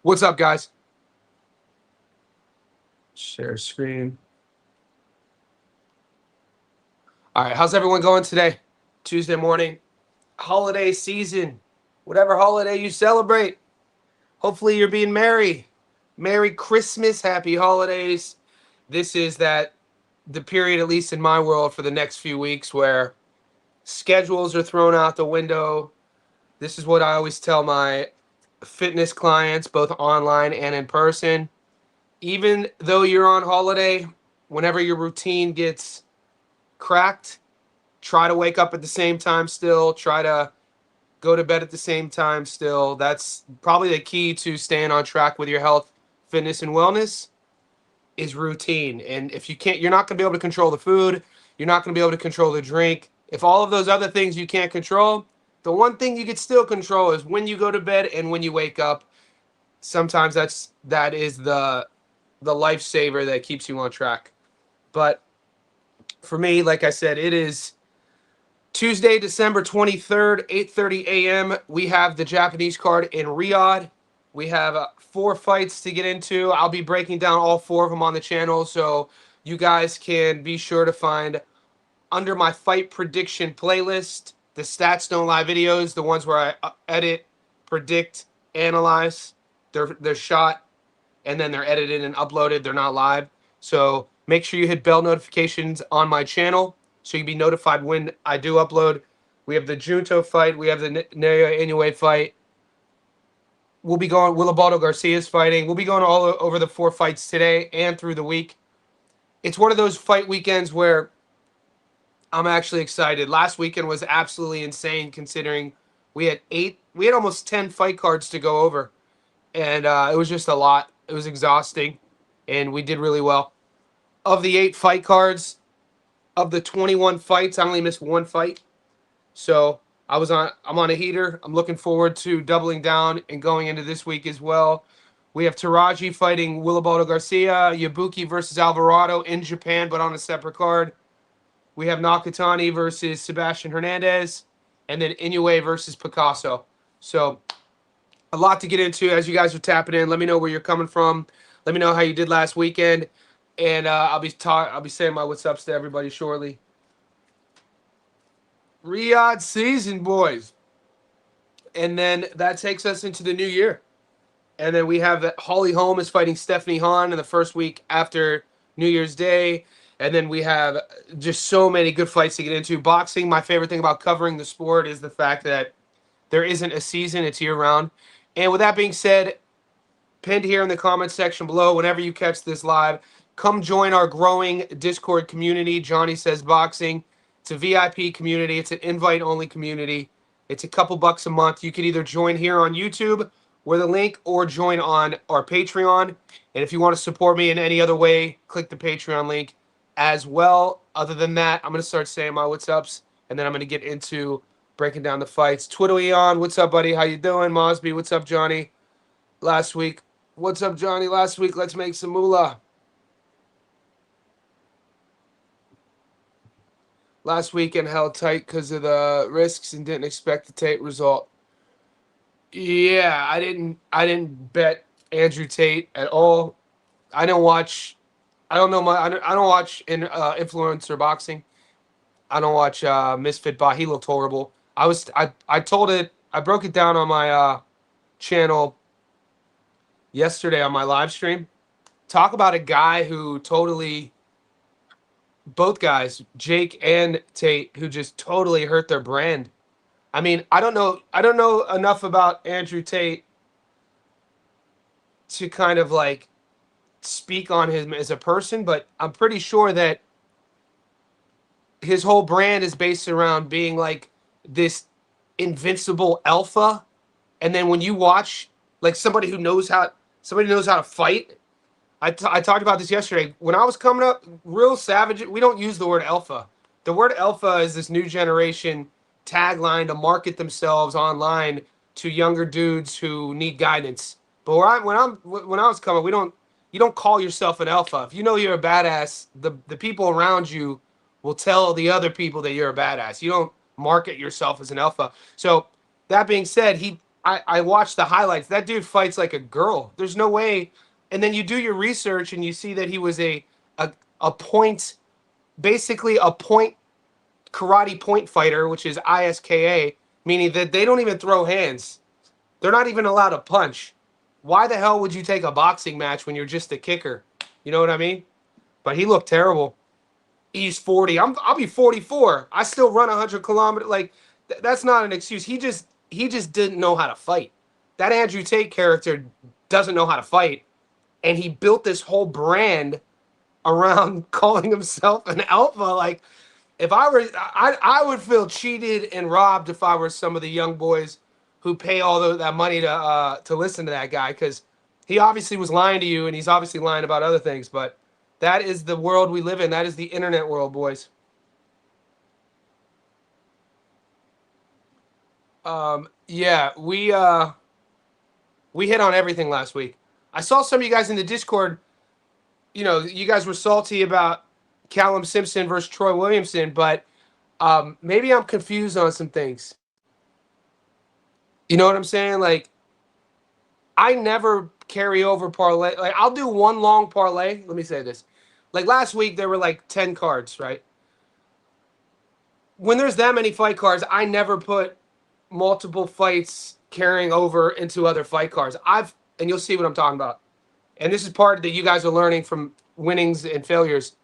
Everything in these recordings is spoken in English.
What's up, guys? Share screen. All right, how's everyone going today? Tuesday morning, holiday season, whatever holiday you celebrate. Hopefully, you're being merry. Merry Christmas, happy holidays. This is the period, at least in my world, for the next few weeks where schedules are thrown out the window. This is what I always tell my fitness clients, both online and in person. Even though you're on holiday, whenever your routine gets cracked, try to wake up at the same time still. Try to go to bed at the same time still. That's probably the key to staying on track with your health, fitness, and wellness is routine. And if you can't, you're not going to be able to control the food. You're not going to be able to control the drink. If all of those other things you can't control, the one thing you can still control is when you go to bed and when you wake up. Sometimes that is the lifesaver that keeps you on track. But for me, like I said, it is Tuesday, December 23rd, 8:30 a.m. We have the Japanese card in Riyadh. We have 4 fights to get into. I'll be breaking down all 4 of them on the channel, so you guys can be sure to find under my fight prediction playlist the Stats Don't Lie videos, the ones where I edit, predict, analyze. They're shot and then they're edited and uploaded. They're not live. So make sure you hit bell notifications on my channel so you'll be notified when I do upload. We have the Junto fight. We have the Naoya Inoue fight. We'll be going, Willibaldo Garcia's fighting. We'll be going all over the 4 fights today and through the week. It's one of those fight weekends where I'm actually excited. Last weekend was absolutely insane considering we had almost 10 fight cards to go over. And it was just a lot. It was exhausting, and we did really well. Of the 8 fight cards, of the 21 fights, I only missed 1 fight. So I'm on a heater. I'm looking forward to doubling down and going into this week as well. We have Taraji fighting Willibaldo Garcia, Yabuki versus Alvarado in Japan, but on a separate card. We have Nakatani versus Sebastian Hernandez, and then Inoue versus Picasso. So a lot to get into as you guys are tapping in. Let me know where you're coming from. Let me know how you did last weekend, and I'll be saying my what's ups to everybody shortly. Riyadh season, boys, and then that takes us into the new year. And then we have that Holly Holm is fighting Stephanie Hahn in the first week after New Year's Day. And then we have just so many good fights to get into. Boxing, my favorite thing about covering the sport is the fact that there isn't a season, it's year round. And with that being said, pinned here in the comments section below, whenever you catch this live, come join our growing Discord community, Johnny Says Boxing. It's a VIP community. It's an invite-only community. It's a couple bucks a month. You can either join here on YouTube with a link or join on our Patreon. And if you want to support me in any other way, click the Patreon link as well. Other than that, I'm going to start saying my what's ups, and then I'm going to get into breaking down the fights. Twiddle Eon, what's up, buddy? How you doing? Mosby, what's up, Johnny? Last week. What's up, Johnny? Last week, let's make some moolah. Last weekend held tight because of the risks and didn't expect the Tate result. Yeah, I didn't bet Andrew Tate at all. I don't watch. I don't know my. I don't watch influencer boxing. I don't watch Misfit Bot. He looked horrible. I told it. I broke it down on my channel yesterday on my live stream. Talk about a guy who totally, both guys, Jake and Tate, who just totally hurt their brand. I mean, I don't know enough about Andrew Tate to kind of like speak on him as a person, but I'm pretty sure that his whole brand is based around being like this invincible alpha. And then when you watch like somebody knows how to fight. I talked about this yesterday. When I was coming up, real savage, we don't use the word alpha. The word alpha is this new generation tagline to market themselves online to younger dudes who need guidance. But when I was coming, you don't call yourself an alpha. If you know you're a badass, the people around you will tell the other people that you're a badass. You don't market yourself as an alpha. So that being said, I watched the highlights. That dude fights like a girl. There's no way. And then you do your research and you see that he was a, a point, basically a point karate point fighter, which is ISKA, meaning that they don't even throw hands. They're not even allowed to punch. Why the hell would you take a boxing match when you're just a kicker? You know what I mean? But he looked terrible. He's 40. I'll be 44. I still run 100 kilometers. Like that's not an excuse. He just didn't know how to fight. That Andrew Tate character doesn't know how to fight, and he built this whole brand around calling himself an alpha. Like if I were, I would feel cheated and robbed if I were some of the young boys who pay all that money to listen to that guy, because he obviously was lying to you, and he's obviously lying about other things. But that is the world we live in. That is the internet world, boys. Yeah, we hit on everything last week. I saw some of you guys in the Discord. You know, you guys were salty about Callum Simpson versus Troy Williamson, but maybe I'm confused on some things. You know what I'm saying? Like, I never carry over parlay. Like, I'll do one long parlay. Let me say this. Like last week, there were like 10 cards, right? When there's that many fight cards, I never put multiple fights carrying over into other fight cards. And you'll see what I'm talking about. And this is part that you guys are learning from winnings and failures.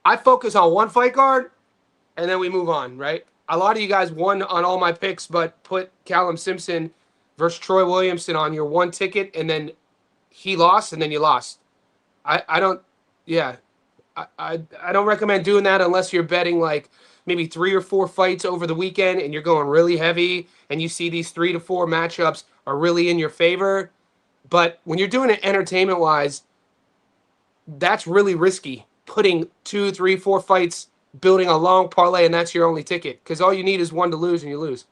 I focus on one fight card, and then we move on, right? A lot of you guys won on all my picks, but put Callum Simpson versus Troy Williamson on your one ticket, and then he lost, and then you lost. I don't, yeah, I don't recommend doing that unless you're betting like maybe 3 or 4 fights over the weekend, and you're going really heavy, and you see these 3 to 4 matchups are really in your favor. But when you're doing it entertainment wise, that's really risky. Putting 2, 3, 4 fights, building a long parlay, and that's your only ticket, because all you need is one to lose, and you lose.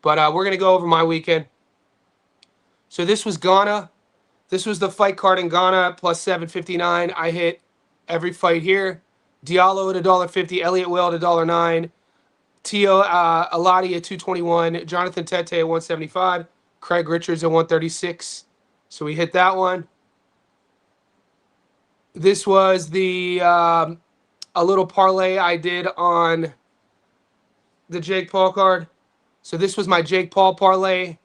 But we're gonna go over my weekend. So this was Ghana. This was the fight card in Ghana plus 759. I hit every fight here. Diallo at $1.50, Elliott Will at $1.09, Tio Aladi at 221, Jonathan Tete at 175, Craig Richards at 136. So we hit that one. This was the a little parlay I did on the Jake Paul card. So this was my Jake Paul parlay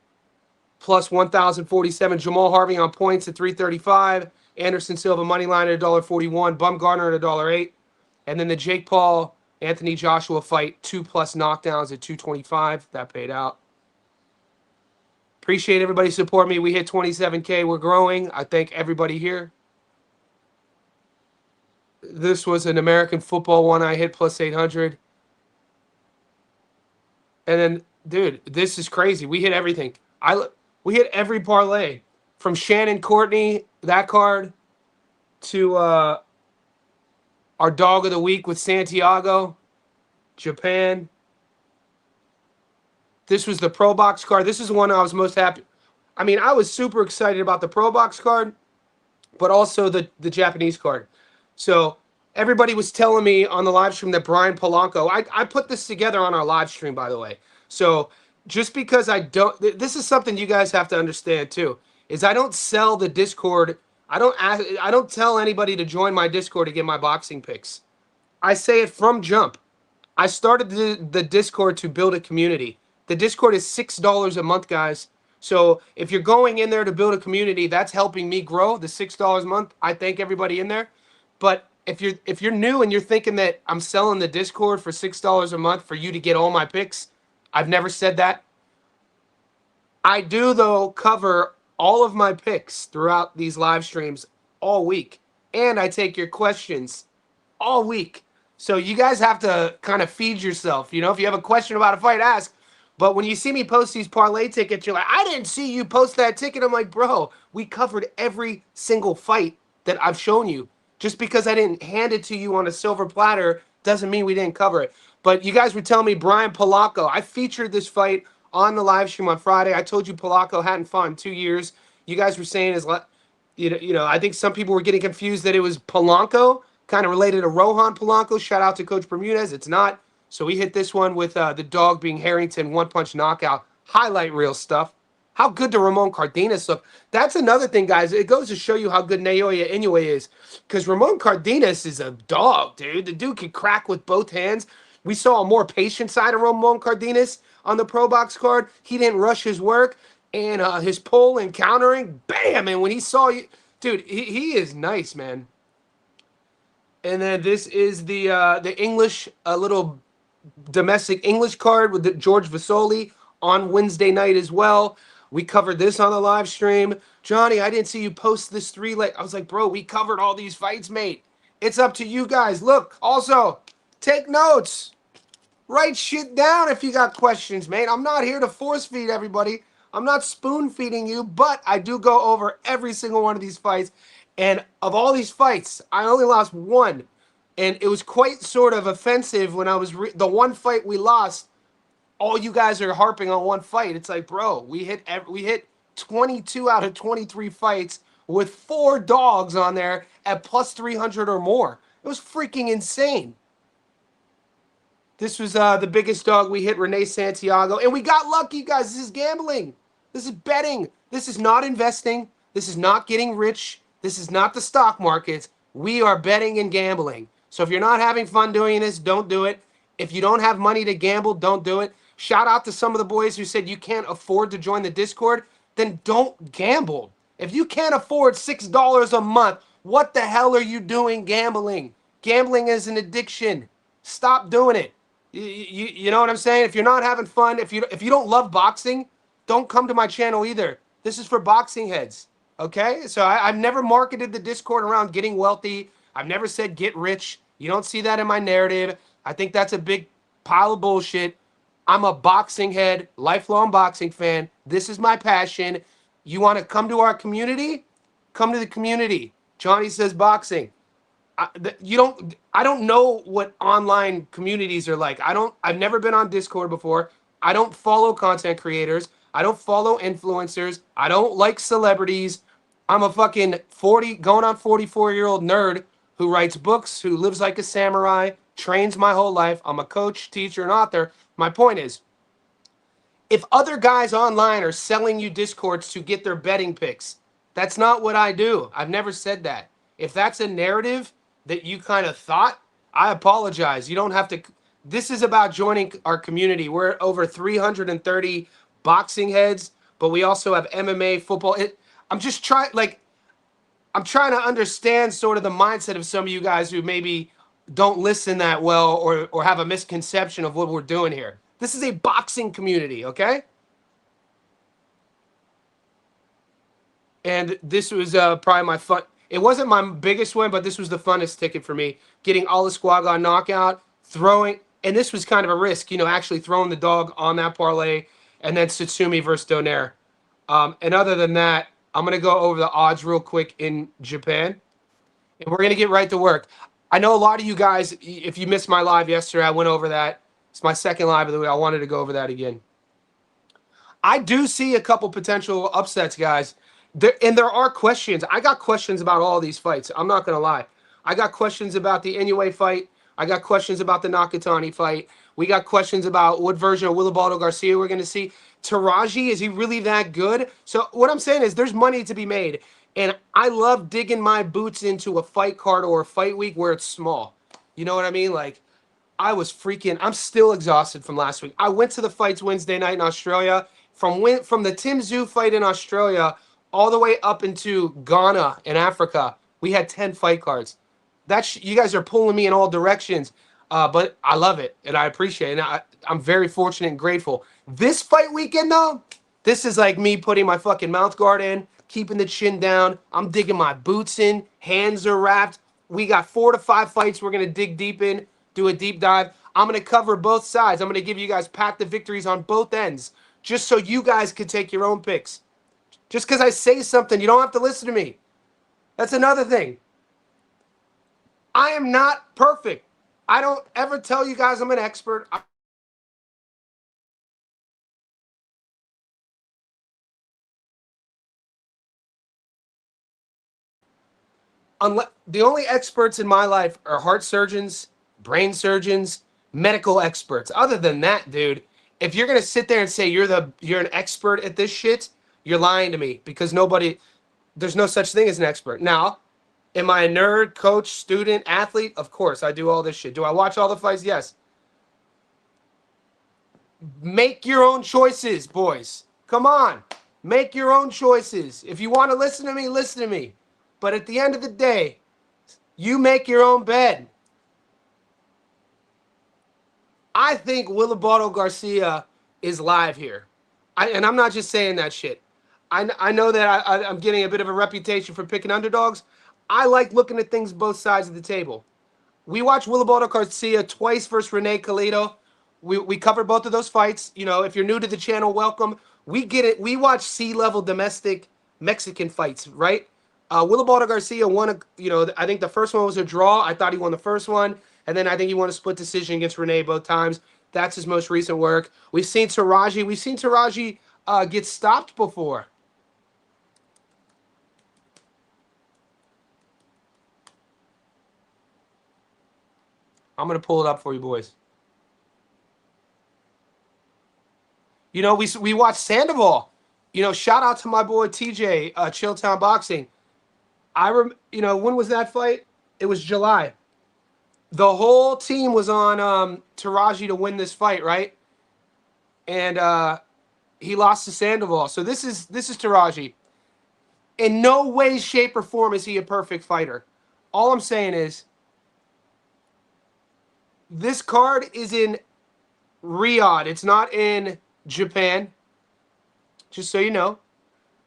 plus 1,047. Jamal Harvey on points at 335. Anderson Silva money line at $1.41. Bumgarner at $1.08. And then the Jake Paul Anthony Joshua fight 2+ knockdowns at 225. That paid out. Appreciate everybody support me. We hit 27K. We're growing. I thank everybody here. This was an American football one I hit plus 800. And then, dude, this is crazy. We hit everything. We hit every parlay from Shannon Courtney, that card, to our dog of the week with Santiago, Japan. This was the Pro Box card. This is the one I was most happy. I mean, I was super excited about the Pro Box card, but also the Japanese card. So everybody was telling me on the live stream that Brian Polanco, I put this together on our live stream, by the way. So just because I don't, this is something you guys have to understand too, is I don't sell the Discord. I don't tell anybody to join my Discord to get my boxing picks. I say it from jump. I started the Discord to build a community. The Discord is $6 a month, guys. So if you're going in there to build a community, that's helping me grow. The $6 a month, I thank everybody in there. But if you're new and you're thinking that I'm selling the Discord for $6 a month for you to get all my picks, I've never said that. I do, though, cover all of my picks throughout these live streams all week. And I take your questions all week. So you guys have to kind of feed yourself. You know, if you have a question about a fight, ask. But when you see me post these parlay tickets, you're like, I didn't see you post that ticket. I'm like, bro, we covered every single fight that I've shown you. Just because I didn't hand it to you on a silver platter doesn't mean we didn't cover it. But you guys were telling me Brian Polanco. I featured this fight on the live stream on Friday. I told you Polanco hadn't fought in 2 years. You guys were saying I think some people were getting confused that it was Polanco. kind of related to Rohan Polanco. Shout out to Coach Bermudez. It's not. So we hit this one with the dog being Harrington, one punch knockout, highlight reel stuff. How good do Ramon Cardenas look? That's another thing, guys. It goes to show you how good Naoya Inoue is. Because Ramon Cardenas is a dog, dude. The dude can crack with both hands. We saw a more patient side of Ramon Cardenas on the Pro Box card. He didn't rush his work. And his pull and countering, bam! And when he saw you, dude, he is nice, man. And then this is the English, a little domestic English card with the George Vasoli on Wednesday night as well. We covered this on the live stream. Johnny, I didn't see you post this three leg. I was like, bro, we covered all these fights, mate. It's up to you guys. Look, also, take notes. Write shit down if you got questions, mate. I'm not here to force feed everybody. I'm not spoon feeding you, but I do go over every single one of these fights. And of all these fights, I only lost one. And it was quite sort of offensive when I was the one fight we lost. All you guys are harping on one fight. It's like, bro, we hit 22 out of 23 fights with 4 dogs on there at plus 300 or more. It was freaking insane. This was the biggest dog we hit, Renee Santiago. And we got lucky, guys. This is gambling. This is betting. This is not investing. This is not getting rich. This is not the stock markets. We are betting and gambling. So if you're not having fun doing this, don't do it. If you don't have money to gamble, don't do it. Shout out to some of the boys who said you can't afford to join the Discord. Then don't gamble. If you can't afford $6 a month, what the hell are you doing gambling? Gambling is an addiction. Stop doing it. You know what I'm saying? If you're not having fun, if you don't love boxing, don't come to my channel either. This is for boxing heads. Okay? So I've never marketed the Discord around getting wealthy. I've never said get rich. You don't see that in my narrative. I think that's a big pile of bullshit. I'm a boxing head, lifelong boxing fan. This is my passion. You want to come to our community? Come to the community. Johnny says boxing. I don't know what online communities are like. I've never been on Discord before. I don't follow content creators. I don't follow influencers. I don't like celebrities. I'm a fucking 40 going on 44-year-old nerd who writes books, who lives like a samurai, trains my whole life. I'm a coach, teacher, and author. My point is, if other guys online are selling you Discords to get their betting picks, that's not what I do. I've never said that. If that's a narrative that you kind of thought, I apologize. You don't have to. This is about joining our community. We're over 330 boxing heads, but we also have MMA, football. I'm just trying, like, I'm trying to understand sort of the mindset of some of you guys who maybe don't listen that well or have a misconception of what we're doing here. This is a boxing community, okay? And this was probably my fun. It wasn't my biggest win, but this was the funnest ticket for me. Getting Alasquaga knockout, throwing, and this was kind of a risk, you know, actually throwing the dog on that parlay, and then Satsumi versus Donaire. And other than that, I'm going to go over the odds real quick in Japan, and we're going to get right to work. I know a lot of you guys, if you missed my live yesterday, I went over that. It's my second live of the week. I wanted to go over that again. I do see a couple potential upsets, guys. There are questions. I got questions about all these fights. I'm not going to lie. I got questions about the Inoue fight. I got questions about the Nakatani fight. We got questions about what version of Willibaldo Garcia we're going to see. Taraji, is he really that good? So what I'm saying is there's money to be made. And I love digging my boots into a fight card or a fight week where it's small. You know what I mean? Like, I'm still exhausted from last week. I went to the fights Wednesday night in Australia. From the Tim Tszyu fight in Australia all the way up into Ghana in Africa, we had 10 fight cards. You guys are pulling me in all directions, but I love it and I appreciate it. And I'm very fortunate and grateful. This fight weekend, though, this is like me putting my fucking mouth guard in, keeping the chin down. I'm digging my boots in. Hands are wrapped. We got 4 to 5 fights we're going to dig deep in, do a deep dive. I'm going to cover both sides. I'm going to give you guys path to victories on both ends, just so you guys can take your own picks. Just because I say something, you don't have to listen to me. That's another thing. I am not perfect. I don't ever tell you guys I'm an expert. Unless the only experts in my life are heart surgeons, brain surgeons, medical experts. Other than that, dude, if you're gonna sit there and say you're an expert at this shit, you're lying to me because there's no such thing as an expert. Now, am I a nerd, coach, student, athlete? Of course, I do all this shit. Do I watch all the fights? Yes. Make your own choices, boys. Come on. Make your own choices. If you want to listen to me, listen to me. But at the end of the day, you make your own bed. I think Wilibardo Garcia is live here. And I'm not just saying that shit. I know that I'm getting a bit of a reputation for picking underdogs. I like looking at things both sides of the table. We watched Wilibardo Garcia twice versus Rene Calito. We covered both of those fights. You know, if you're new to the channel, welcome. We get it. We watch C-level domestic Mexican fights, right? Wilibardo Garcia won, I think the first one was a draw. I thought he won the first one. And then I think he won a split decision against Rene both times. That's his most recent work. We've seen Taraji get stopped before. I'm going to pull it up for you boys. You know, we watched Sandoval. You know, shout out to my boy TJ, Chilltown Boxing. When was that fight? It was July. The whole team was on Taraji to win this fight, right? And he lost to Sandoval. So this is Taraji. In no way, shape, or form is he a perfect fighter. All I'm saying is this card is in Riyadh. It's not in Japan. Just so you know.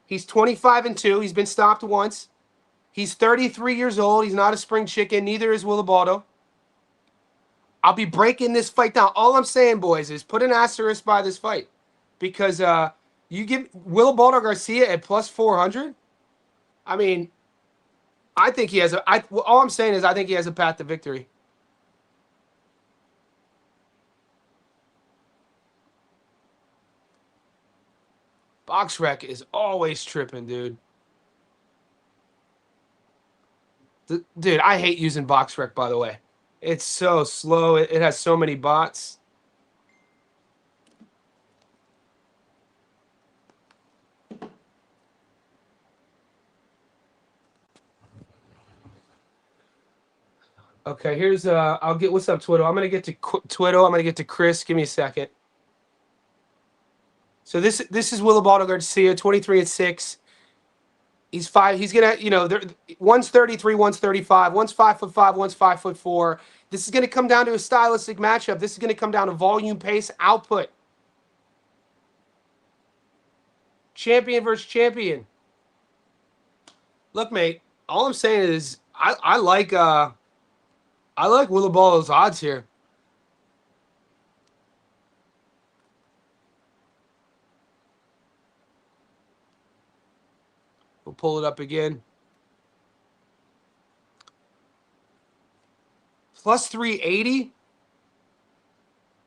He's 25-2. He's been stopped once. He's 33 years old. He's not a spring chicken. Neither is Wilibardo. I'll be breaking this fight down. All I'm saying, boys, is put an asterisk by this fight. Because you give Wilibardo Garcia at plus 400. I mean, I think he has all I'm saying is I think he has a path to victory. BoxRec is always tripping, dude. Dude, I hate using BoxRec, by the way. It's so slow. It has so many bots. Okay, here's I'll get what's up, Twitter. I'm gonna get to Twitter. I'm gonna get to Chris. Give me a second. So this is Wilibardo Garcia, 23-6. He's five. He's gonna, one's 33, one's 35, one's 5'5", one's 5'4". This is gonna come down to a stylistic matchup. This is gonna come down to volume, pace, output. Champion versus champion. Look, mate. All I'm saying is I like Wilibardo's odds here. We'll pull it up again. Plus 380.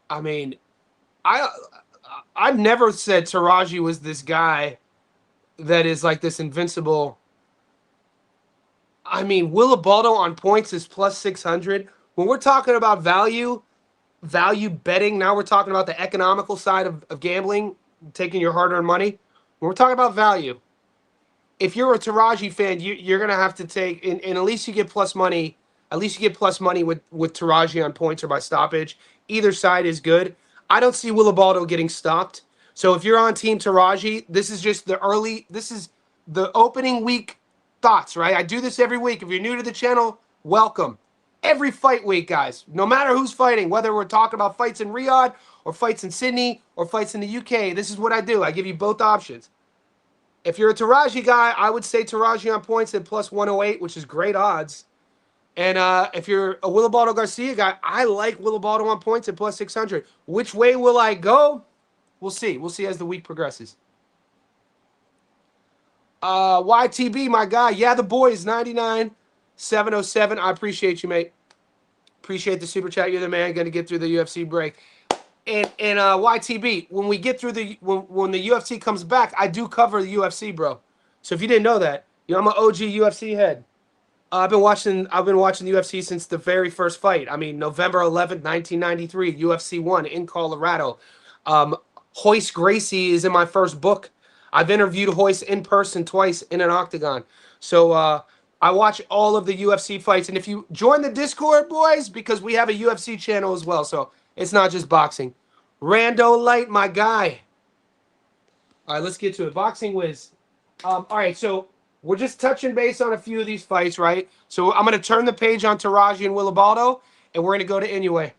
I mean, I've never said Taraji was this guy that is like this invincible. I mean, Wilibardo on points is plus 600. When we're talking about value betting, now we're talking about the economical side of gambling, taking your hard-earned money. When we're talking about value, if you're a Taraji fan, you're gonna have to take, and at least you get plus money. At least you get plus money with Taraji on points or by stoppage. Either side is good. I don't see Wilibardo getting stopped. So if you're on Team Taraji, this is just this is the opening week thoughts, right? I do this every week. If you're new to the channel, welcome. Every fight week, guys. No matter who's fighting, whether we're talking about fights in Riyadh or fights in Sydney or fights in the UK, this is what I do. I give you both options. If you're a Taraji guy, I would say Taraji on points at plus 108, which is great odds. And if you're a Wilibardo Garcia guy, I like Wilibardo on points at plus 600. Which way will I go? We'll see. We'll see as the week progresses. YTB, my guy. Yeah, the boy is 99-707. I appreciate you, mate. Appreciate the super chat. You're the man. Going to get through the UFC break. And YTB, when we get through when the UFC comes back, I do cover the UFC, bro. So if you didn't know that, I'm an OG UFC head. I've been watching the UFC since the very first fight. I mean, November 11th, 1993, UFC 1 in Colorado. Um, Hoist Gracie is in my first book. I've interviewed Hoist in person twice in an octagon. So I watch all of the UFC fights. And if you join the Discord, boys, because we have a UFC channel as well, so it's not just boxing. Rando Light, my guy. All right, let's get to it. Boxing Wiz. All right, so we're just touching base on a few of these fights, right? So I'm going to turn the page on Taraji and Willibaldo, and we're going to go to Inoue.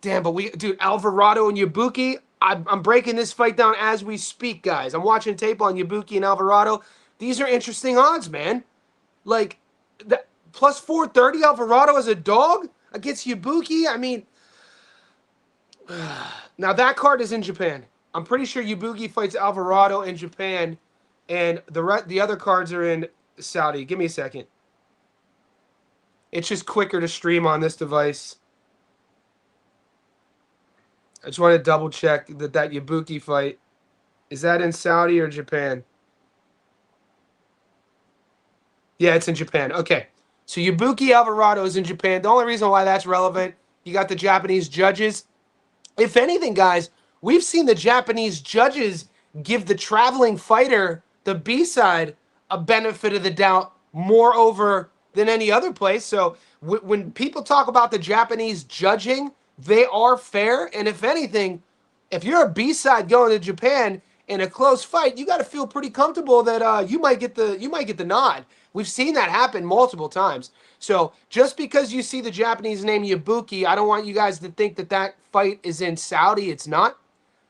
Damn, but dude, Alvarado and Ibuki, I'm breaking this fight down as we speak, guys. I'm watching tape on Ibuki and Alvarado. These are interesting odds, man. Like, plus 430 Alvarado as a dog against Ibuki. I mean, now that card is in Japan. I'm pretty sure Ibuki fights Alvarado in Japan, and the other cards are in Saudi. Give me a second. It's just quicker to stream on this device. I just want to double check that Ibuki fight, is that in Saudi or Japan? Yeah, it's in Japan. Okay. So Ibuki Alvarado is in Japan. The only reason why that's relevant, you got the Japanese judges. If anything, guys, we've seen the Japanese judges give the traveling fighter, the B-side, a benefit of the doubt more over than any other place. So when people talk about the Japanese judging, they are fair. And if anything, if you're a B-side going to Japan in a close fight, you got to feel pretty comfortable that you might get the nod. We've seen that happen multiple times. So just because you see the Japanese name Ibuki, I don't want you guys to think that fight is in Saudi. It's not.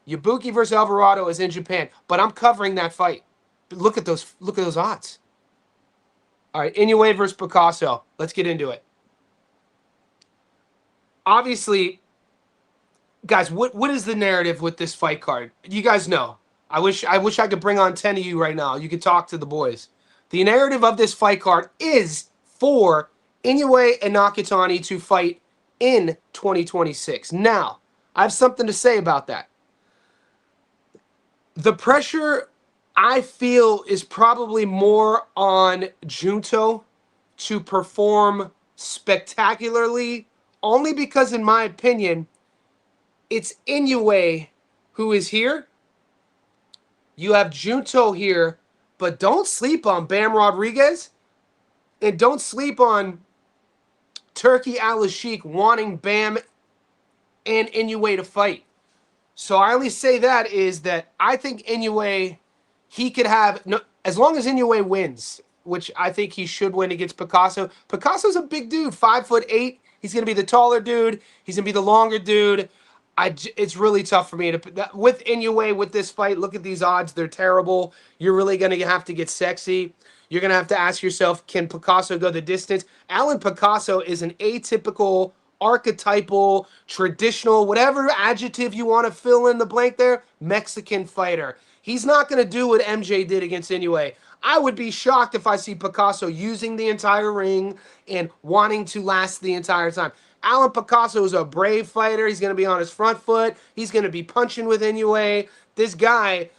Ibuki versus Alvarado is in Japan, but I'm covering that fight. Look at those odds. All right, Inoue versus Picasso. Let's get into it. Obviously, guys, what is the narrative with this fight card? You guys know. I wish I could bring on 10 of you right now. You could talk to the boys. The narrative of this fight card is for Inoue and Nakatani to fight in 2026. Now, I have something to say about that. The pressure, I feel, is probably more on Junto to perform spectacularly, only because, in my opinion, it's Inoue who is here. You have Junto here, but don't sleep on Bam Rodriguez, and don't sleep on Turkey Al-Sheikh wanting Bam and Inoue to fight. So I only say that is that I think Inoue, he could have, no, as long as Inoue wins, which I think he should win against Picasso. Picasso's a big dude, 5'8". He's going to be the taller dude. He's going to be the longer dude. It's really tough for me to, with Inoue, with this fight, look at these odds. They're terrible. You're really going to have to get sexy. You're going to have to ask yourself, can Picasso go the distance? Alan Picasso is an atypical, archetypal, traditional, whatever adjective you want to fill in the blank there, Mexican fighter. He's not going to do what MJ did against Inoue. I would be shocked if I see Picasso using the entire ring and wanting to last the entire time. Alan Picasso is a brave fighter. He's going to be on his front foot. He's going to be punching with Inoue. This guy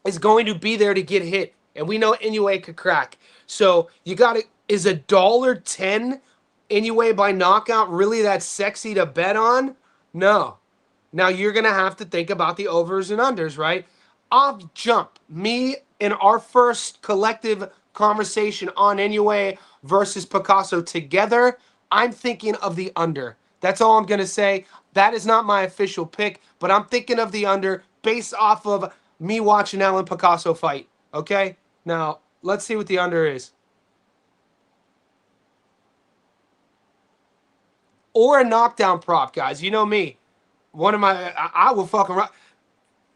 is going to be there to get hit. And we know Inoue could crack. So you got to, is $1.10 Inoue by knockout really that sexy to bet on? No. Now you're going to have to think about the overs and unders, right? Off jump, me in our first collective conversation on Inoue versus Picasso together, I'm thinking of the under. That's all I'm going to say. That is not my official pick, but I'm thinking of the under based off of me watching Alan Picasso fight. Okay? Now, let's see what the under is. Or a knockdown prop, guys. You know me. One of my, I will fucking,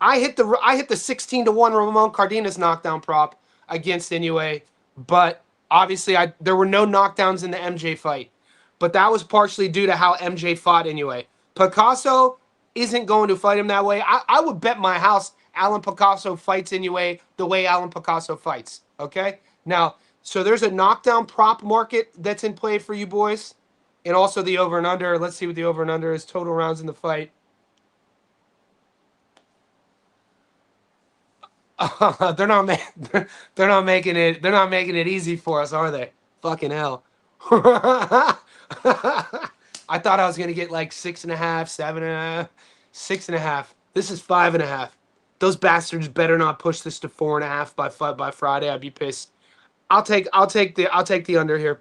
I hit the 16-1 Ramon Cardenas knockdown prop against Inoue, but obviously there were no knockdowns in the MJ fight. But that was partially due to how MJ fought Inoue. Picasso isn't going to fight him that way. I would bet my house Alan Picasso fights Inoue the way Alan Picasso fights. Okay? Now, so there's a knockdown prop market that's in play for you boys. And also the over and under. Let's see what the over and under is. Total rounds in the fight. they're not they're not making it easy for us, are they? Fucking hell. I thought I was gonna get like 6.5, 7.5, 6.5. This is 5.5. Those bastards better not push this to 4.5 by Friday. I'd be pissed. I'll take the under here.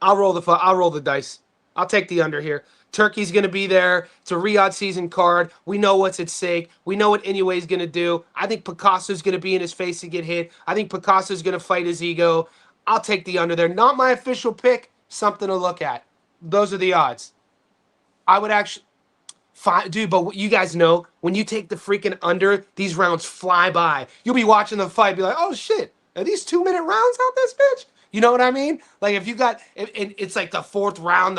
I'll roll the dice. I'll take the under here. Turkey's going to be there. It's a Riyadh season card. We know what's at stake. We know what Inoue's going to do. I think Picasso's going to be in his face to get hit. I think Picasso's going to fight his ego. I'll take the under there. Not my official pick. Something to look at. Those are the odds. I would actually... Fine, dude, but you guys know, when you take the freaking under, these rounds fly by. You'll be watching the fight, be like, oh shit, are these 2-minute rounds out this bitch? You know what I mean? Like if you got, it's like the fourth round.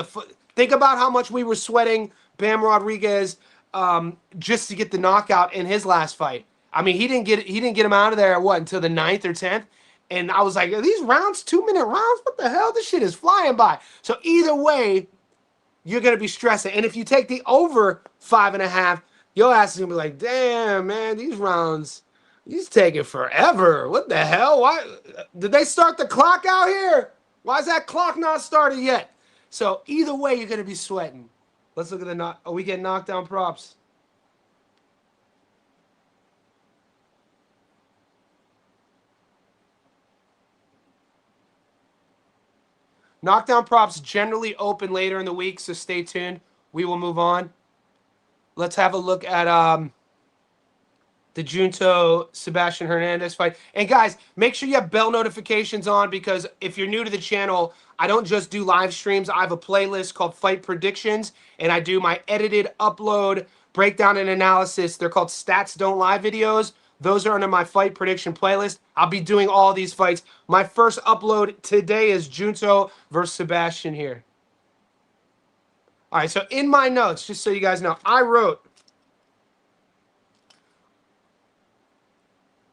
Think about how much we were sweating Bam Rodriguez just to get the knockout in his last fight. I mean, he didn't get him out of there until the 9th or 10th. And I was like, are these rounds 2-minute rounds? What the hell? This shit is flying by. So either way, you're going to be stressing. And if you take the over 5.5, your ass is going to be like, damn, man, these rounds, these taking forever. What the hell? Why did they start the clock out here? Why is that clock not started yet? So either way, you're going to be sweating. Let's look at the are we getting knockdown props? Knockdown props generally open later in the week, so stay tuned. We will move on. Let's have a look at the Junto Sebastian Hernandez fight. And guys, make sure you have bell notifications on, because if you're new to the channel, I don't just do live streams. I have a playlist called Fight Predictions, and I do my edited upload, breakdown, and analysis. They're called Stats Don't Lie videos. Those are under my fight prediction playlist. I'll be doing all these fights. My first upload today is Junto versus Sebastian here. All right, so in my notes, just so you guys know, I wrote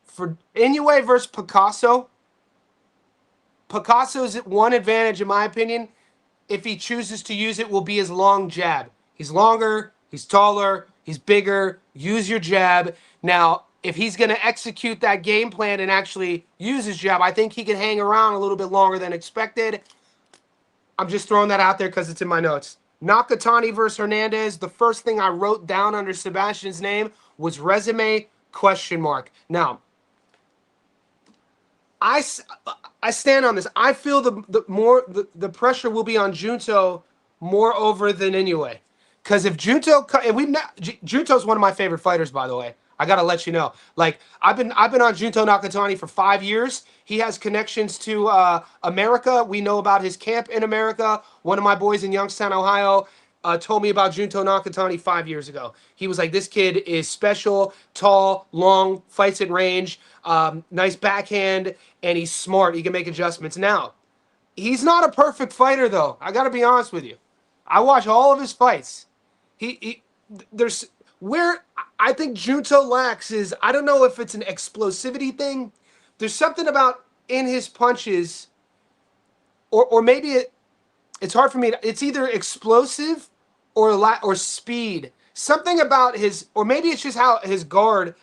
for Inoue versus Picasso. Picasso's one advantage, in my opinion, if he chooses to use it, will be his long jab. He's longer, he's taller, he's bigger. Use your jab. Now, if he's going to execute that game plan and actually use his jab, I think he can hang around a little bit longer than expected. I'm just throwing that out there because it's in my notes. Nakatani versus Hernandez. The first thing I wrote down under Sebastian's name was resume ? Now, I stand on this. I feel the pressure will be on Junto more over than Inoue. Because if Junto, and Junto's one of my favorite fighters, by the way. I gotta let you know. Like I've been on Junto Nakatani for 5 years. He has connections to America. We know about his camp in America. One of my boys in Youngstown, Ohio, told me about Junto Nakatani 5 years ago. He was like, this kid is special, tall, long, fights at range, nice backhand, and he's smart. He can make adjustments. Now, he's not a perfect fighter, though. I gotta be honest with you. I watch all of his fights. There's where I think Junto lacks is, I don't know if it's an explosivity thing. There's something about in his punches, or maybe it's hard for me. It's either explosive or speed. Something about his, or maybe it's just how his guard,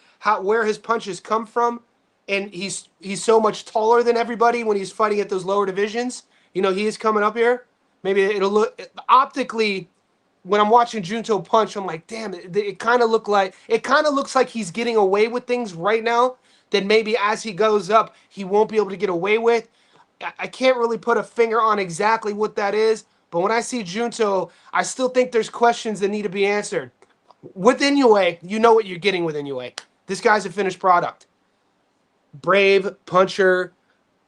where his punches come from, and he's so much taller than everybody when he's fighting at those lower divisions. You know, he is coming up here. Maybe it'll look optically. When I'm watching Junto punch, I'm like, damn, it kind of looks like he's getting away with things right now that maybe as he goes up, he won't be able to get away with. I can't really put a finger on exactly what that is, but when I see Junto, I still think there's questions that need to be answered. With Inoue, you know what you're getting with Inoue. This guy's a finished product. Brave, puncher,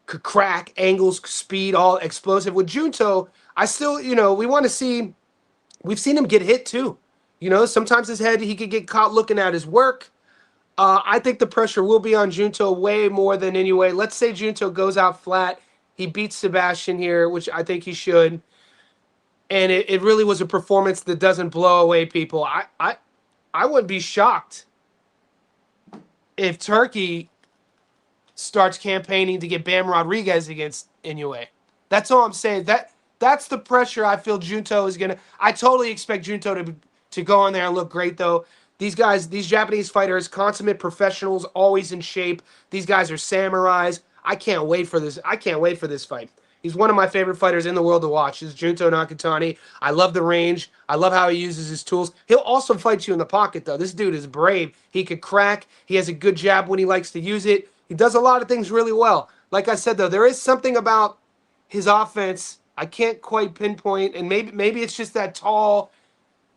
could crack, angles, speed, all explosive. With Junto, I still, we want to see... We've seen him get hit too. Sometimes his head, he could get caught looking at his work. I think the pressure will be on Junto way more than Inoue. Let's say Junto goes out flat. He beats Sebastian here, which I think he should. And it really was a performance that doesn't blow away people. I wouldn't be shocked if Turkey starts campaigning to get Bam Rodriguez against Inoue. That's all I'm saying. That's the pressure I feel Junto is going to... I totally expect Junto to go in there and look great, though. These guys, these Japanese fighters, consummate professionals, always in shape. These guys are samurais. I can't wait for this. I can't wait for this fight. He's one of my favorite fighters in the world to watch. Is Junto Nakatani. I love the range. I love how he uses his tools. He'll also fight you in the pocket, though. This dude is brave. He could crack. He has a good jab when he likes to use it. He does a lot of things really well. Like I said, though, there is something about his offense I can't quite pinpoint, and maybe it's just that tall,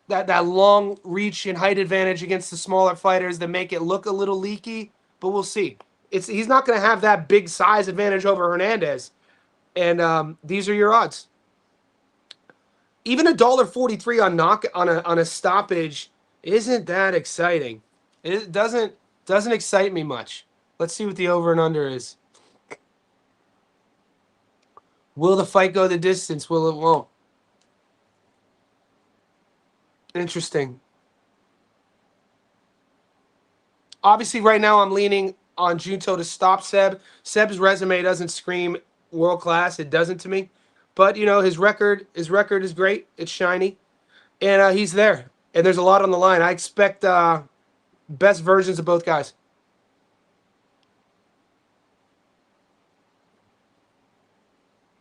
that long reach and height advantage against the smaller fighters that make it look a little leaky. But we'll see. He's not going to have that big size advantage over Hernandez, and these are your odds. Even $1.43 on a stoppage isn't that exciting. It doesn't excite me much. Let's see what the over and under is. Will the fight go the distance? Will it won't? Interesting. Obviously, right now I'm leaning on Junto to stop Seb. Seb's resume doesn't scream world class. It doesn't to me. But you know his record is great. It's shiny, and he's there. And there's a lot on the line. I expect best versions of both guys.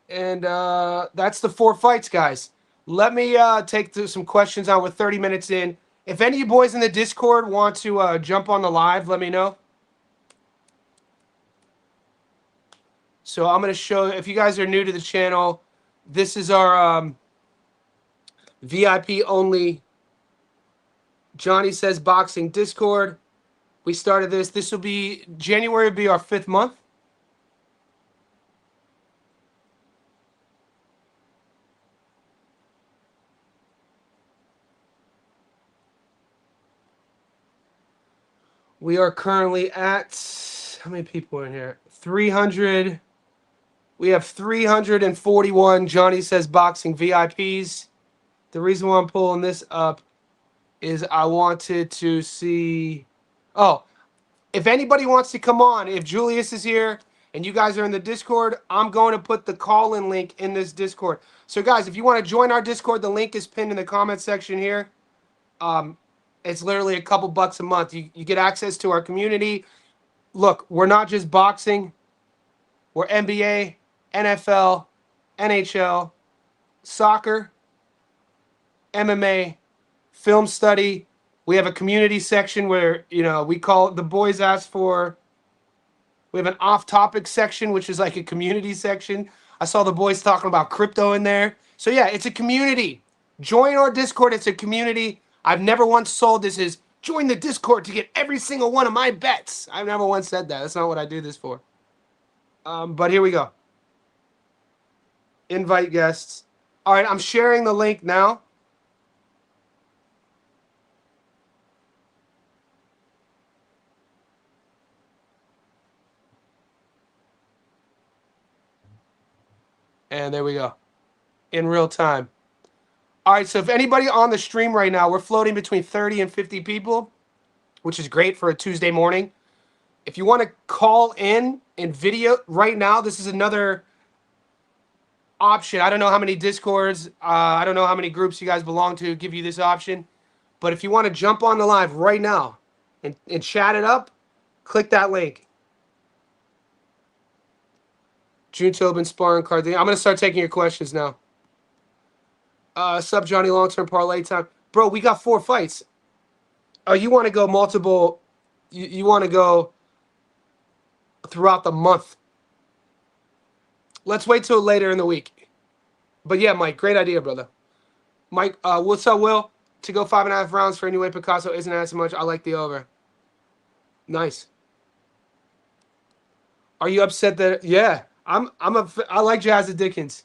And that's the 4 fights, guys. Let me take some questions on. We're 30 minutes in. If any of you boys in the Discord want to jump on the live, let me know. So I'm going to show, if you guys are new to the channel, this is our VIP only Johnny Says Boxing Discord. We started this. This will be, January will be our 5th month. We are currently at, how many people are in here? 300. We have 341 Johnny Says Boxing VIPs. The reason why I'm pulling this up is I wanted to see, oh, if anybody wants to come on, if Julius is here and you guys are in the Discord, I'm going to put the call-in link in this Discord. So guys, if you want to join our Discord, the link is pinned in the comment section here. It's literally a couple bucks a month. You get access to our community. Look, we're not just boxing. We're NBA, NFL, NHL, soccer, MMA, film study. We have a community section where, you know, we call it, the boys ask for, we have an off-topic section, which is like a community section. I saw the boys talking about crypto in there. So yeah, it's a community. Join our Discord. It's a community. I've never once sold this as join the Discord to get every single one of my bets. I've never once said that. That's not what I do this for. But here we go. Invite guests. All right, I'm sharing the link now. And there we go. In real time. All right, so if anybody on the stream right now, we're floating between 30 and 50 people, which is great for a Tuesday morning. If you want to call in video right now, this is another option. I don't know how many Discords, I don't know how many groups you guys belong to give you this option. But if you want to jump on the live right now and chat it up, click that link. Junto been sparring Cardino. I'm going to start taking your questions now. Sub Johnny, long-term parlay time. Bro, we got 4 fights. Oh, you want to go multiple, you want to go throughout the month. Let's wait till later in the week. But yeah, Mike, great idea, brother. Mike, what's up, Will? To go 5.5 rounds for Inoue Picasso isn't as much. I like the over. Nice. Are you upset that? Yeah, I like Jazza Dickens.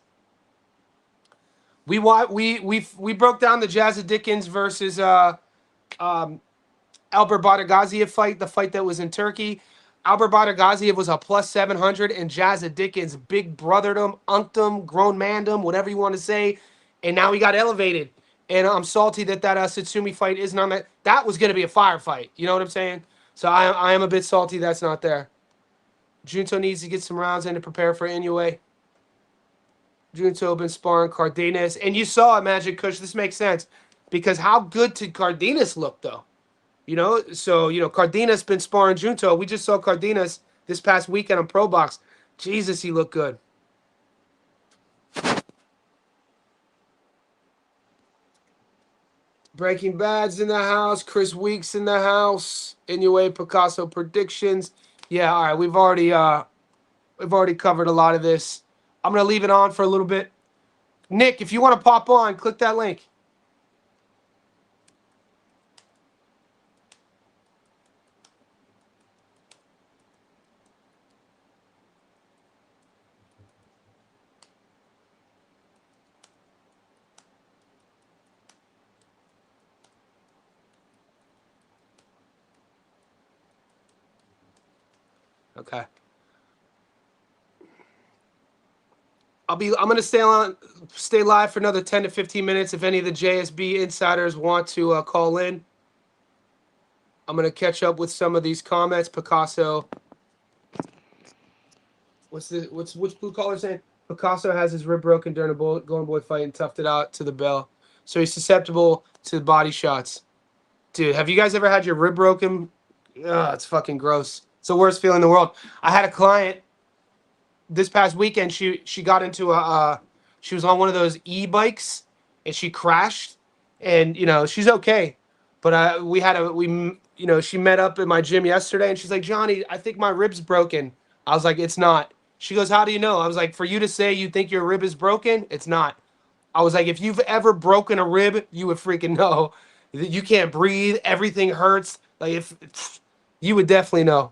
We broke down the Jazza Dickens versus Albert Badagaziev fight, the fight that was in Turkey. Albert Badagaziev was a plus 700, and Jazza Dickens big brothered him, unked him, grown manned him, whatever you want to say, and now he got elevated. And I'm salty that Satsumi fight isn't on that. That was going to be a firefight. You know what I'm saying? So I am a bit salty that's not there. Junto needs to get some rounds in to prepare for Inoue. Junto been sparring Cardenas. And you saw it, Magic Kush. This makes sense. Because how good did Cardenas look, though? You know, so Cardenas been sparring Junto. We just saw Cardenas this past weekend on Pro Box. Jesus, he looked good. Breaking Bad's in the house. Chris Weeks in the house. Inoue Picasso predictions. Yeah, all right. We've already covered a lot of this. I'm gonna leave it on for a little bit. Nick, if you want to pop on, click that link. Okay. I'm gonna stay live for another 10 to 15 minutes. If any of the JSB insiders want to call in, I'm gonna catch up with some of these comments. Picasso, what's Blue Collar saying? Picasso has his rib broken during a Golden Boy fight and toughed it out to the bell, so he's susceptible to body shots. Dude, have you guys ever had your rib broken? Ugh, it's fucking gross. It's the worst feeling in the world. I had a client this past weekend. She got into she was on one of those e-bikes and she crashed, and she's okay, but she met up at my gym yesterday and she's like, Johnny, I think my rib's broken. I was like, it's not. She goes, how do you know? I was like, for you to say you think your rib is broken, it's not. I was like, if you've ever broken a rib, you would freaking know. You can't breathe, everything hurts. Like, if you would definitely know.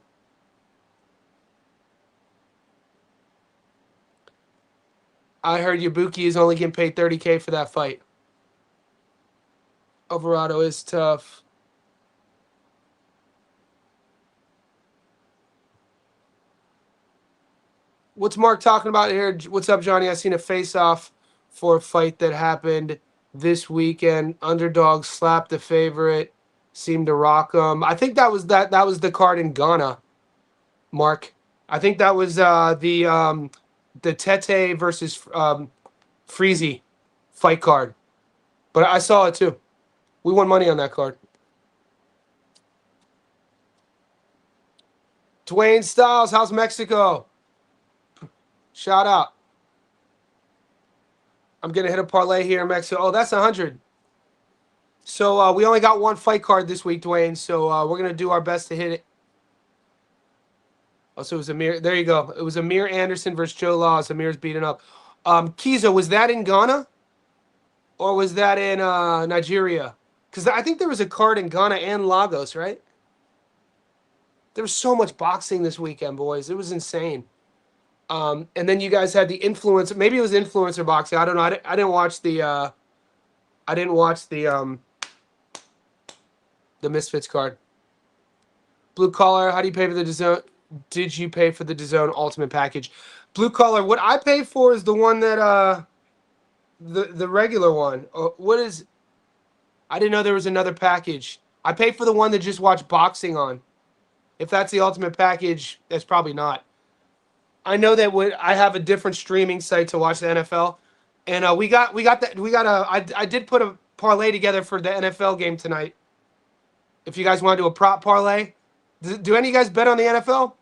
I heard Yabuki is only getting paid $30K for that fight. Alvarado is tough. What's Mark talking about here? What's up, Johnny? I seen a face-off for a fight that happened this weekend. Underdog slapped the favorite, seemed to rock him. I think that was the card in Ghana, Mark. I think that was the Tete versus Freezy fight card. But I saw it too. We won money on that card. Dwayne Styles, how's Mexico? Shout out. I'm going to hit a parlay here in Mexico. Oh, that's 100. So we only got one fight card this week, Dwayne. So we're going to do our best to hit it. Oh, so it was Amir. There you go. It was Amir Anderson versus Joe Laws. Amir's beaten up. Kizo, was that in Ghana? Or was that in Nigeria? Because I think there was a card in Ghana and Lagos, right? There was so much boxing this weekend, boys. It was insane. And then you guys had the influencer. Maybe it was influencer boxing. I don't know. I didn't watch the. I didn't watch the Misfits card. Blue Collar. How do you pay for the DAZN? Did you pay for the DAZN Ultimate Package? Blue Collar. What I pay for is the one that the regular one. What is? I didn't know there was another package. I pay for the one that just watch boxing on. If that's the Ultimate Package, that's probably not. I know that I have a different streaming site to watch the NFL, and I did put a parlay together for the NFL game tonight. If you guys want to do a prop parlay, do any of you guys bet on the NFL?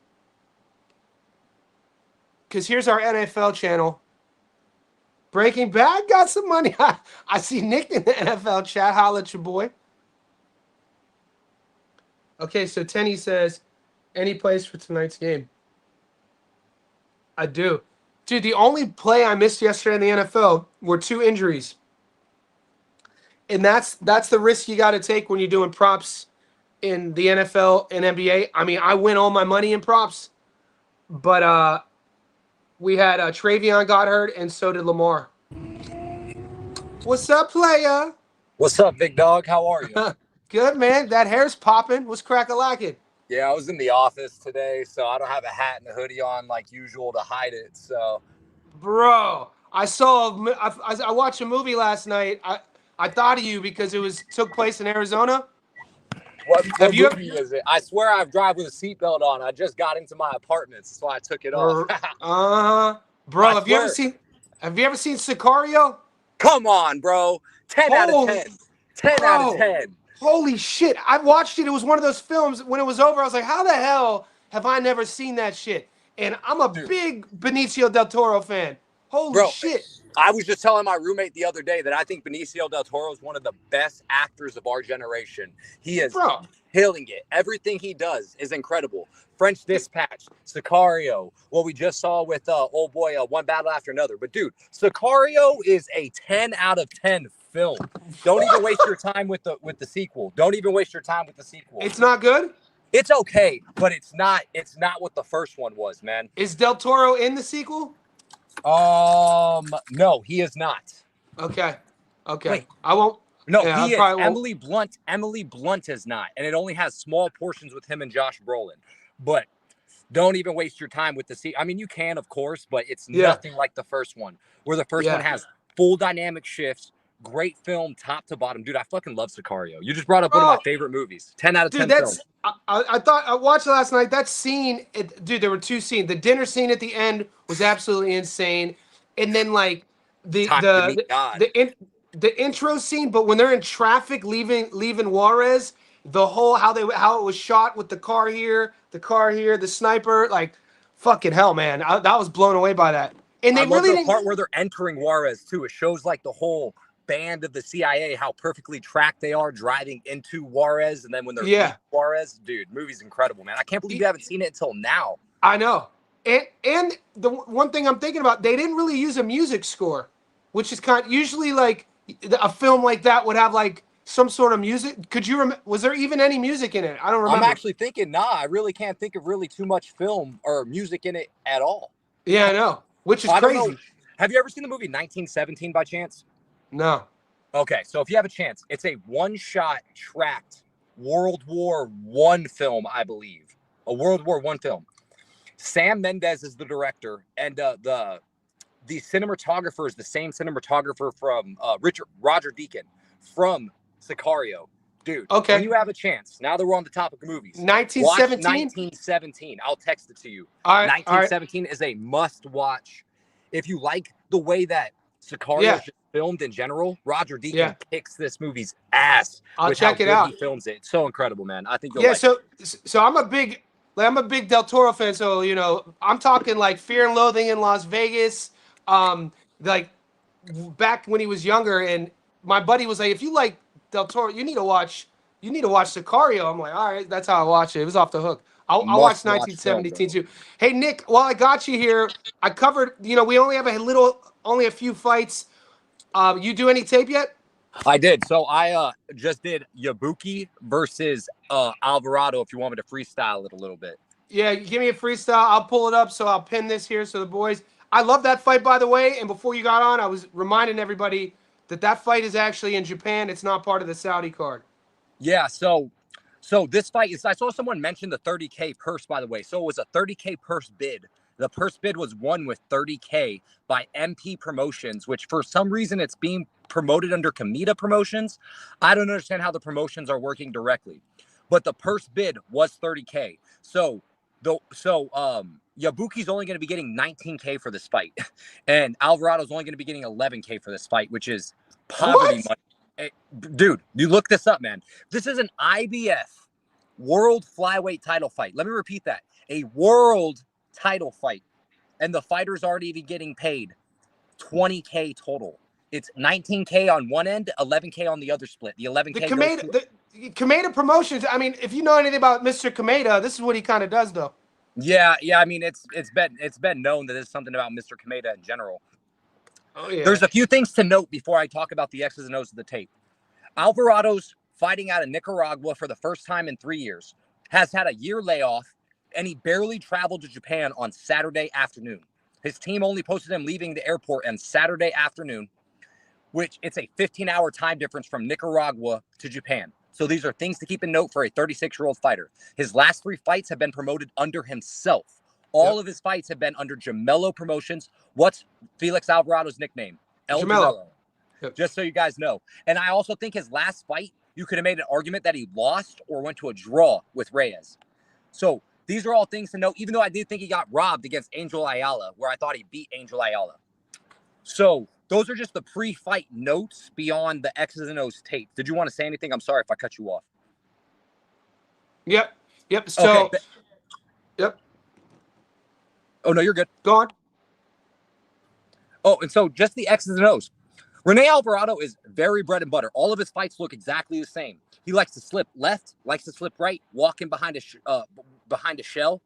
Because here's our NFL channel. Breaking Bad got some money. I see Nick in the NFL chat. Holla at your boy. Okay, so Tenny says, any plays for tonight's game? I do. Dude, the only play I missed yesterday in the NFL were 2 injuries. And that's the risk you got to take when you're doing props in the NFL and NBA. I mean, I win all my money in props, but we had Travion got hurt, and so did Lamar. What's up, playa? What's up, big dog? How are you? Good, man. That hair's popping. What's crack-a-lackin'? Yeah, I was in the office today, so I don't have a hat and a hoodie on like usual to hide it. So, bro, I watched a movie last night. I thought of you because it took place in Arizona. What movie is it? I swear I drive with a seatbelt on. I just got into my apartment, so I took it off. Bro, have you ever seen Sicario? Come on, bro. 10 out of 10. 10 out of 10. Holy shit! I watched it. It was one of those films. When it was over, I was like, "How the hell have I never seen that shit?" And I'm a Dude, big Benicio del Toro fan. Holy bro, shit, I was just telling my roommate the other day that I think Benicio del Toro is one of the best actors of our generation. He is bro! killing it. Everything he does is incredible. French Dispatch, Sicario, what we just saw with old boy, One Battle After Another. But dude, Sicario is a 10 out of 10 film. Don't even waste your time with the sequel. Don't even waste your time with the sequel. It's not good. It's okay, but it's not what the first one was, man. Is Del Toro in the sequel? No, he is not. Okay, okay. Wait, I won't. no, Yeah, I he is. probably won't. Emily Blunt is not, and it only has small portions with him and Josh Brolin. But don't even waste your time with the sequel. I mean, you can, of course, but it's Yeah, nothing like the first one, where the first one yeah, has full dynamic shifts, great film, top to bottom. Dude, I fucking love Sicario. You just brought up one of my bro. favorite movies. 10 out of Dude, 10 film. I thought I watched it last night. That scene, dude, there were two scenes. The dinner scene at the end was absolutely insane, and then like the Time to the meet the God. the intro scene. But when they're in traffic leaving Juarez, the whole how it was shot with the car here, the sniper, like fucking hell, man. That was blown away by that. And I they love really the didn't. part where they're entering Juarez too. It shows like the whole band of the CIA, how perfectly tracked they are driving into Juarez, and then when they're leaving Yeah, Juarez, dude, movie's incredible, man. I can't believe you haven't seen it until now. I know. And the one thing I'm thinking about, they didn't really use a music score, which is usually like a film like that would have like some sort of music. Could you was there even any music in it? I don't I'm remember. actually thinking, nah, I really can't think of really too much film or music in it at all. Yeah, I know. Which is I don't know. crazy. Have you ever seen the movie 1917 by chance? No. Okay, so if you have a chance, it's a one-shot tracked World War One film, I believe. A World War One film. Sam Mendes is the director, and the cinematographer is the same cinematographer from Roger Deakins from Sicario. Dude, when Okay. you have a chance, now that we're on the topic of movies, watch 1917. 1917. I'll text it to you. All right. All right. 1917 is a must-watch. If you like the way that Sicario Yeah. is just filmed in general, Roger Yeah. Deakins kicks this movie's ass I'll with how check it good he out. films it. It's so incredible, man. I think you'll Yeah. like it. So I'm a big Del Toro fan. So I'm talking like Fear and Loathing in Las Vegas. Like back when he was younger, and my buddy was like, if you like Del Toro, you need to watch Sicario. I'm like, all right, that's how I watch it. It was off the hook. I'll watch Must-watch film, 1917 bro. too. Hey Nick, while I got you here, I covered. We only have only a few fights. You do any tape yet? I did. So I just did Yabuki versus Alvarado. If you want me to freestyle it a little bit. Yeah, give me a freestyle. I'll pull it up. So I'll pin this here. So the boys, I love that fight, by the way. And before you got on, I was reminding everybody that fight is actually in Japan. It's not part of the Saudi card. Yeah. So this fight is. I saw someone mention the 30K purse. By the way, so it was a 30K purse bid. The purse bid was won with 30K by MP Promotions, which for some reason it's being promoted under Kamita Promotions. I don't understand how the promotions are working directly, but the purse bid was 30K. Yabuki's only going to be getting 19K for this fight, and Alvarado's only going to be getting 11K for this fight, which is poverty What? money. Dude, you look this up, man. This is an IBF world flyweight title fight. Let me repeat that. A world title fight. And the fighter's already even getting paid 20K total. It's 19K on one end, 11K on the other split. The The 11K goes Kameda, to. the Kameda Promotions. I mean, if you know anything about Mr. Kameda, this is what he kind of does, though. Yeah. I mean, it's been known that there's something about Mr. Kameda in general. Oh yeah. There's a few things to note before I talk about the X's and O's of the tape. Alvarado's fighting out of Nicaragua for the first time in 3 years, has had a year layoff, and he barely traveled to Japan on Saturday afternoon. His team only posted him leaving the airport on Saturday afternoon, which it's a 15-hour time difference from Nicaragua to Japan. So these are things to keep in note for a 36-year-old fighter. His last 3 fights have been promoted under himself. All of his fights have been under Gemello Promotions. What's Felix Alvarado's nickname? El Gemello. Yep. Just so you guys know. And I also think his last fight, you could have made an argument that he lost or went to a draw with Reyes. So these are all things to know, even though I did think he got robbed against Angel Ayala, where I thought he beat Angel Ayala. So those are just the pre-fight notes beyond the X's and O's tape. Did you want to say anything? I'm sorry if I cut you off. Yep. Yep. Okay. So, yep. Oh, no, you're good. Go on. Oh, and so just the X's and O's. Rene Alvarado is very bread and butter. All of his fights look exactly the same. He likes to slip left, likes to slip right, walk in behind a shell.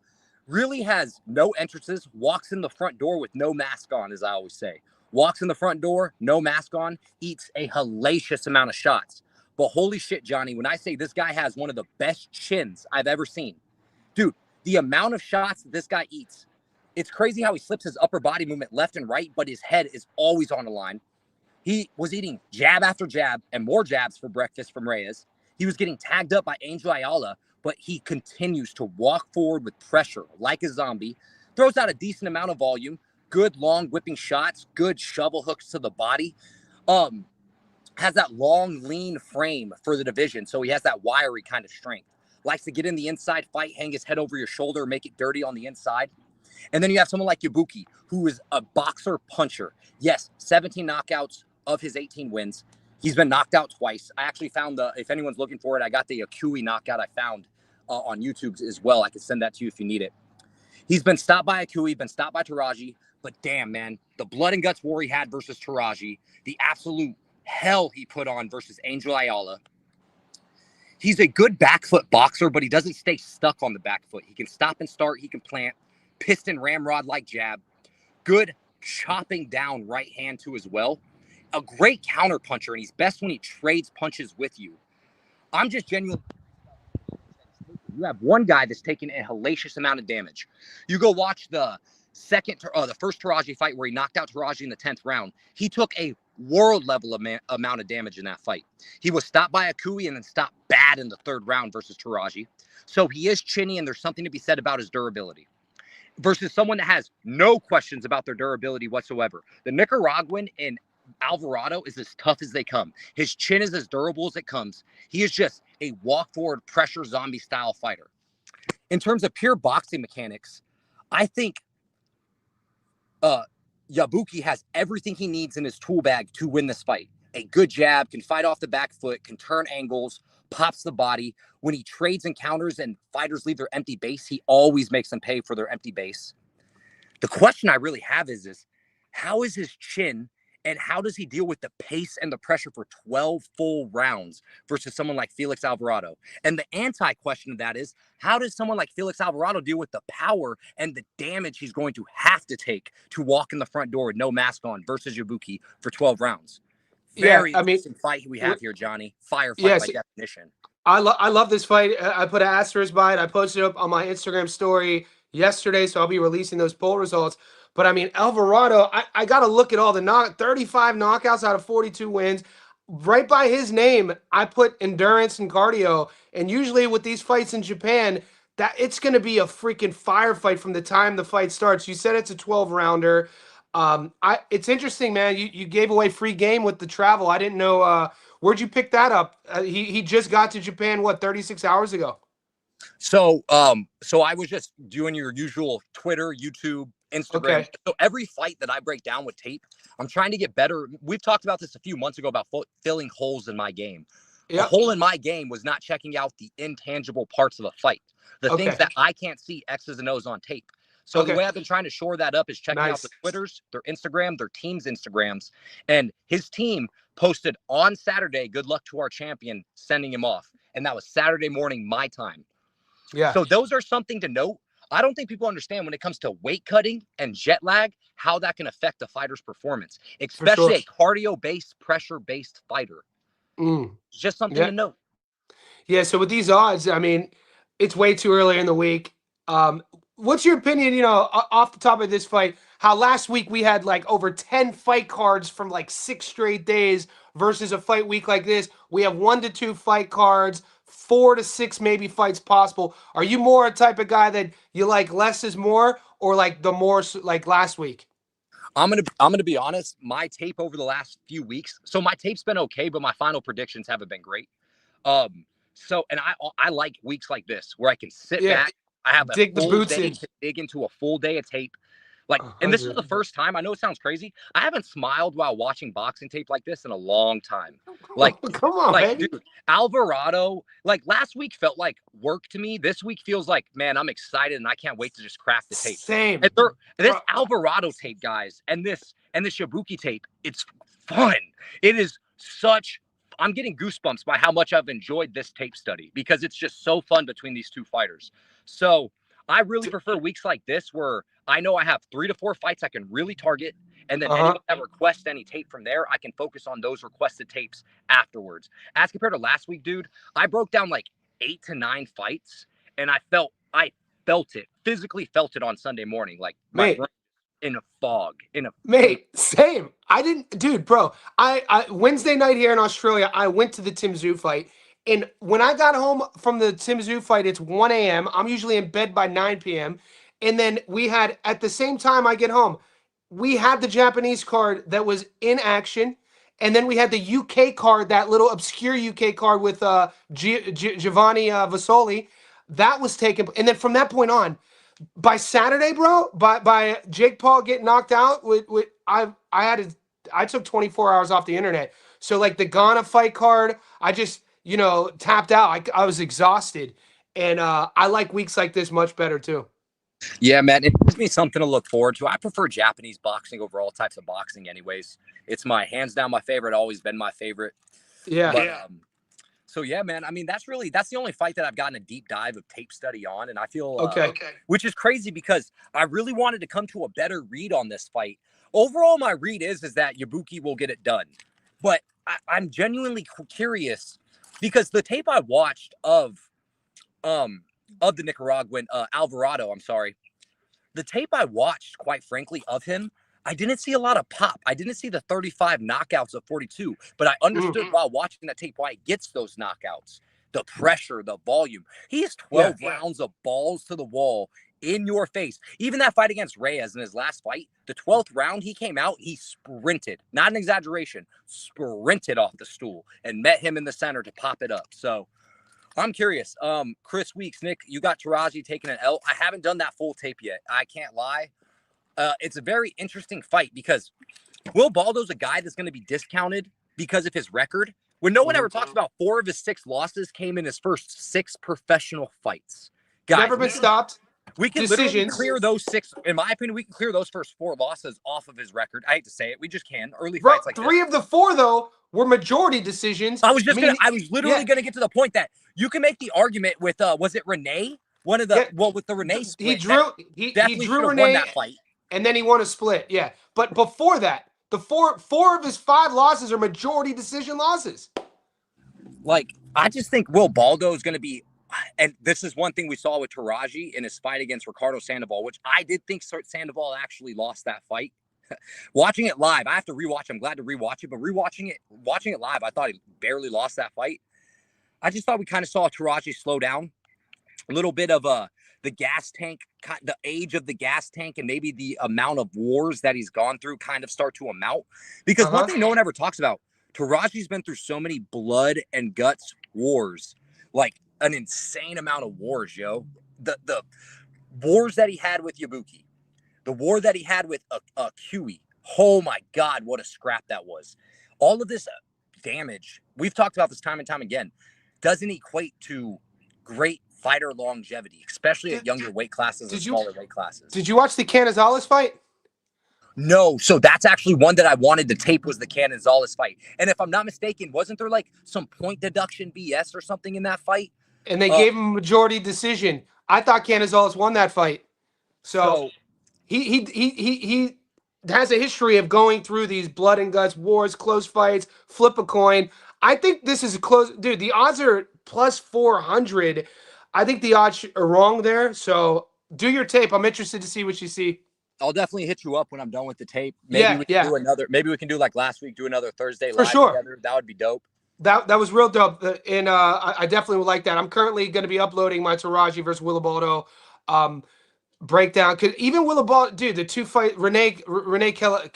Really has no entrances, walks in the front door with no mask on, as I always say. Walks in the front door, no mask on, eats a hellacious amount of shots. But holy shit, Johnny, when I say this guy has one of the best chins I've ever seen, dude, the amount of shots that this guy eats, it's crazy how he slips his upper body movement left and right, but his head is always on the line. He was eating jab after jab and more jabs for breakfast from Reyes. He was getting tagged up by Angel Ayala, but he continues to walk forward with pressure like a zombie, throws out a decent amount of volume, good long whipping shots, good shovel hooks to the body. Has that long, lean frame for the division, so he has that wiry kind of strength. Likes to get in the inside fight, hang his head over your shoulder, make it dirty on the inside. And then you have someone like Yabuki, who is a boxer puncher. Yes, 17 knockouts of his 18 wins. He's been knocked out twice. I actually found if anyone's looking for it, I got the Akui knockout I found on YouTube as well. I can send that to you if you need it. He's been stopped by Akui, been stopped by Taraji, but damn, man, the blood and guts war he had versus Taraji, the absolute hell he put on versus Angel Ayala. He's a good back foot boxer, but he doesn't stay stuck on the back foot. He can stop and start. He can plant. Piston ramrod like jab. Good chopping down right hand too as well. A great counter puncher, and he's best when he trades punches with you. I'm just genuinely. You have one guy that's taking a hellacious amount of damage. You go watch the first Taraji fight where he knocked out Taraji in the 10th round. He took a world level amount of damage in that fight. He was stopped by Akui and then stopped bad in the 3rd round versus Taraji. So he is chinny, and there's something to be said about his durability. Versus someone that has no questions about their durability whatsoever. The Nicaraguan in Alvarado is as tough as they come. His chin is as durable as it comes. He is just a walk forward pressure zombie style fighter. In terms of pure boxing mechanics, I think Yabuki has everything he needs in his tool bag to win this fight. A good jab, can fight off the back foot, can turn angles, pops the body. When he trades and counters and fighters leave their empty base, he always makes them pay for their empty base. The question I really have is how is his chin, and how does he deal with the pace and the pressure for 12 full rounds versus someone like Felix Alvarado? And the anti-question of that is, how does someone like Felix Alvarado deal with the power and the damage he's going to have to take to walk in the front door with no mask on versus Yabuki for 12 rounds? Very interesting fight we have here, Johnny. Firefight by definition. I love this fight. I put an asterisk by it. I posted it up on my Instagram story yesterday, so I'll be releasing those poll results. But I mean, Alvarado, I got to look at all the 35 knockouts out of 42 wins. Right by his name, I put endurance and cardio. And usually with these fights in Japan, that it's going to be a freaking firefight from the time the fight starts. You said it's a 12-rounder. It's interesting, man. You gave away free game with the travel. I didn't know. Where'd you pick that up? He just got to Japan, 36 hours ago? So I was just doing your usual Twitter, YouTube, Instagram. Okay. So every fight that I break down with tape, I'm trying to get better. We've talked about this a few months ago about filling holes in my game. Yep. The hole in my game was not checking out the intangible parts of the fight, the things that I can't see X's and O's on tape. So the way I've been trying to shore that up is checking out the Twitters, their Instagram, their team's Instagrams. And his team posted on Saturday, good luck to our champion, sending him off. And that was Saturday morning, my time. Yeah. So those are something to note. I don't think people understand when it comes to weight cutting and jet lag, how that can affect a fighter's performance, especially a cardio-based, pressure-based fighter. Just something to note. Yeah, so with these odds, I mean, it's way too early in the week. What's your opinion, off the top of this fight, how last week we had like over 10 fight cards from like 6 straight days versus a fight week like this? We have 1 to 2 fight cards, 4 to 6 maybe fights possible. Are you more a type of guy that you like less is more, or like the more like last week? I'm gonna be honest. My tape over the last few weeks, so my tape's been okay, but my final predictions haven't been great. So I like weeks like this where I can sit back. I have a full day to dig into a full day of tape. Like, and this is the 100. first time, I know it sounds crazy, I haven't smiled while watching boxing tape like this in a long time. Like, Come on, baby. dude, Alvarado, like last week felt like work to me. This week feels like, man, I'm excited and I can't wait to just crack the tape. Same. And this Alvarado tape, guys, and this Shibuki tape, it's fun. It is such. I'm getting goosebumps by how much I've enjoyed this tape study because it's just so fun between these two fighters. So I really prefer weeks like this where I know I have 3 to 4 fights I can really target. And then anyone that requests any tape from there, I can focus on those requested tapes afterwards. As compared to last week, dude, I broke down like 8 to 9 fights, and I felt it, physically felt it on Sunday morning. Like my brain in a fog. Same. I didn't, dude, bro. I Wednesday night here in Australia, I went to the Tim Tszyu fight. And when I got home from the Tim Tszyu fight, it's 1 a.m. I'm usually in bed by 9 p.m. And then we had, at the same time I get home, we had the Japanese card that was in action. And then we had the UK card, that little obscure UK card with Giovanni Vasoli. That was taken. And then from that point on, by Saturday, bro, by Jake Paul getting knocked out, I took 24 hours off the internet. So like the Ghana fight card, I just tapped out. I was exhausted, and I like weeks like this much better too. Yeah, man, it gives me something to look forward to. I prefer Japanese boxing over all types of boxing, anyways. It's my hands down my favorite. Always been my favorite. Yeah. But, so yeah, man. I mean, that's the only fight that I've gotten a deep dive of tape study on, and I feel okay. Which is crazy because I really wanted to come to a better read on this fight. Overall, my read is that Ibuki will get it done, but I'm genuinely curious because the tape I watched of the Nicaraguan Alvarado, I'm sorry, the tape I watched, quite frankly, of him, I didn't see a lot of pop. I didn't see the 35 knockouts of 42, but I understood while watching that tape why he gets those knockouts. The pressure, the volume. He has 12 rounds of balls to the wall in your face. Even that fight against Reyes in his last fight, the 12th round he came out, he sprinted. Not an exaggeration. Sprinted off the stool and met him in the center to pop it up. So I'm curious. Chris Weeks, Nick, you got Taraji taking an L. I haven't done that full tape yet. I can't lie. It's a very interesting fight because Will Baldo's a guy that's going to be discounted because of his record. When no one ever talks about 4 of his 6 losses came in his first 6 professional fights. Guys, never been stopped. We can literally clear those 6. In my opinion, we can clear those first 4 losses off of his record. I hate to say it, we just can. Early fights like 3 of the 4 though were majority decisions. I was literally gonna get to the point that you can make the argument with was it Renee? One of the with the Renee split. He drew Renee won that fight. And then he won a split. Yeah. But before that, the four of his 5 losses are majority decision losses. Like, I just think Will Baldo is going to be, and this is one thing we saw with Taraji in his fight against Ricardo Sandoval, which I did think Sandoval actually lost that fight. Watching it live, I have to rewatch. I'm glad to rewatch it, but watching it live, I thought he barely lost that fight. I just thought we kind of saw Taraji slow down a little bit of the gas tank, the age of the gas tank, and maybe the amount of wars that he's gone through kind of start to amount. Because one thing no one ever talks about, Taraji's been through so many blood and guts wars, like an insane amount of wars, yo. The wars that he had with Ibuki, the war that he had with Kiwi. Oh my God, what a scrap that was. All of this damage, we've talked about this time and time again, doesn't equate to great fighter longevity, especially at younger weight classes and smaller weight classes. Did you watch the Canizales fight? No, so that's actually one that I wanted to tape was the Canizales fight. And if I'm not mistaken, wasn't there like some point deduction BS or something in that fight? And they gave him a majority decision. I thought Canizales won that fight. So he has a history of going through these blood and guts wars, close fights, flip a coin. I think this is a close, dude. The odds are plus 400. I think the odds are wrong there. So do your tape. I'm interested to see what you see. I'll definitely hit you up when I'm done with the tape. Maybe we can do another. Maybe we can do like last week. Do another Thursday live together. That would be dope. That was real dope, and I definitely would like that. I'm currently going to be uploading my Taraji versus Wilibaldo breakdown. Cause even Wilibaldo, dude, the 2 fight Renee Calito.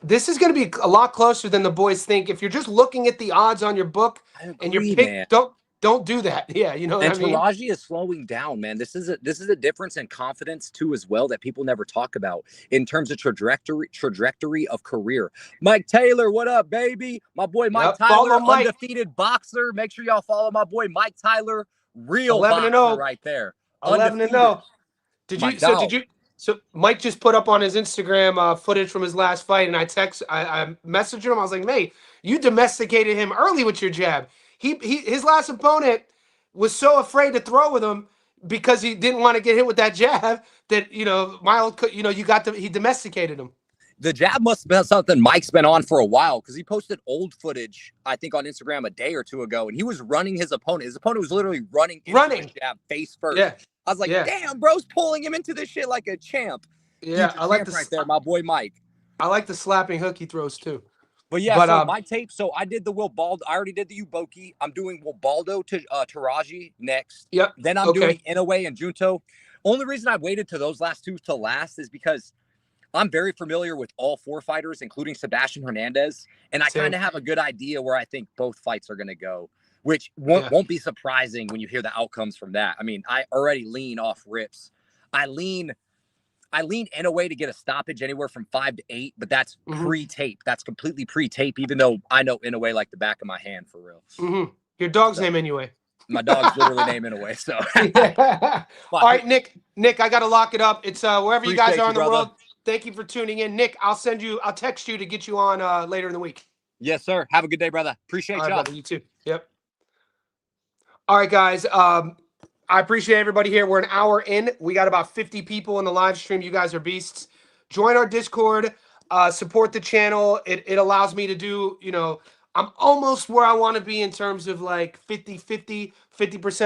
This is going to be a lot closer than the boys think. If you're just looking at the odds on your book and your pick, don't do that. Yeah, you know what And I mean? Taraji is slowing down, man. This is a difference in confidence too, as well, that people never talk about in terms of trajectory of career. Mike Taylor, what up, baby? My boy Mike Yep. Follow Tyler, Mike. undefeated boxer. Make sure y'all follow my boy Mike Tyler, real 11 and boxer 0. right there, 11 and undefeated. 0. Did My you? So did dog. you? So Mike just put up on his Instagram footage from his last fight, and I messaged him. I was like, "Mate, you domesticated him early with your jab. His last opponent was so afraid to throw with him because he didn't want to get hit with that jab that Miles, he domesticated him. The jab must have been something Mike's been on for a while, because he posted old footage, I think, on Instagram a day or two ago, and he was running his opponent. His opponent was literally running into his Running, jab face first. yeah, I was like, yeah, damn, bro's pulling him into this shit like a champ. yeah. Future champ right there, my boy Mike. I like the slapping hook he throws too. But yeah, But so my tape. So I did the Wilbaldo. I already did the Uboki. I'm doing Wilbaldo to Taraji next. yep, Then I'm doing okay, Inoue and Junto. Only reason I waited to those last two to last is because I'm very familiar with all four fighters, including Sebastian Hernandez, and I kind same, of have a good idea where I think both fights are going to go, which yeah, won't be surprising when you hear the outcomes from that. I mean, I already lean off rips. I lean in a way to get a stoppage anywhere from 5 to 8, but that's mm-hmm, pre-tape. That's completely pre-tape, even though I know in a way like the back of my hand, for real. mm-hmm. Your dog's So name anyway. my dog's literally name in a way. So Yeah. but All right, Nick, I gotta lock it up. It's wherever you guys appreciate are you, in the brother. world. Thank you for tuning in. Nick, I'll text you to get you on later in the week. Yes, sir. Have a good day, brother. All Appreciate right, y'all. brother. You too. Yep. All right, guys. I appreciate everybody here. We're an hour in. We got about 50 people in the live stream. You guys are beasts. Join our Discord. Support the channel. It allows me to do, I'm almost where I want to be in terms of like 50%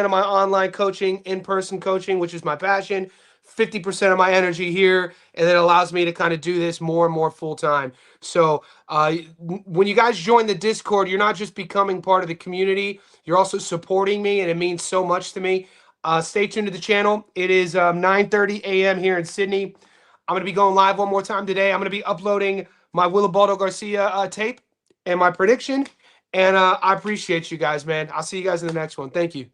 of my online coaching, in-person coaching, which is my passion, 50% of my energy here, and it allows me to kind of do this more and more full time. So when you guys join the Discord, you're not just becoming part of the community, you're also supporting me, and it means so much to me. Stay tuned to the channel. It is 9:30 a.m. here in Sydney. I'm going to be going live one more time today. I'm going to be uploading my Willibaldo Garcia tape and my prediction. And I appreciate you guys, man. I'll see you guys in the next one. Thank you.